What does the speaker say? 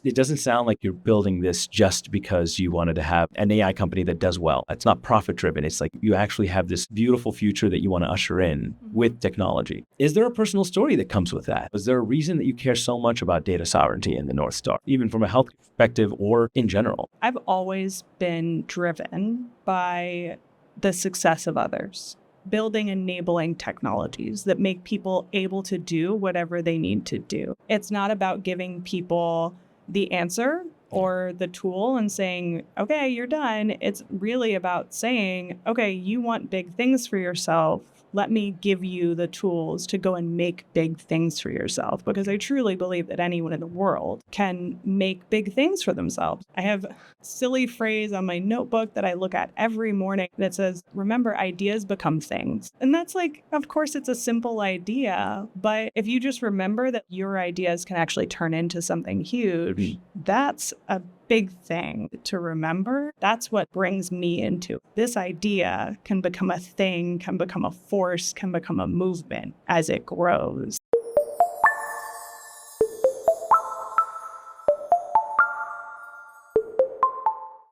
It doesn't sound like you're building this just because you wanted to have an AI company that does well. It's not profit driven. It's like you actually have this beautiful future that you want to usher in with technology. Is there a personal story that comes with that? Is there a reason that you care so much about data sovereignty in the North Star, even from a health perspective or in general? I've always been driven by the success of others, building enabling technologies that make people able to do whatever they need to do. It's not about giving people the answer or the tool and saying, okay, you're done. It's really about saying, okay, you want big things for yourself. Let me give you the tools to go and make big things for yourself, because I truly believe that anyone in the world can make big things for themselves. I have a silly phrase on my notebook that I look at every morning that says, remember, ideas become things. And that's like, of course, it's a simple idea, but if you just remember that your ideas can actually turn into something huge, that's a big thing to remember. That's what brings me into this idea can become a thing, can become a force, can become a movement as it grows.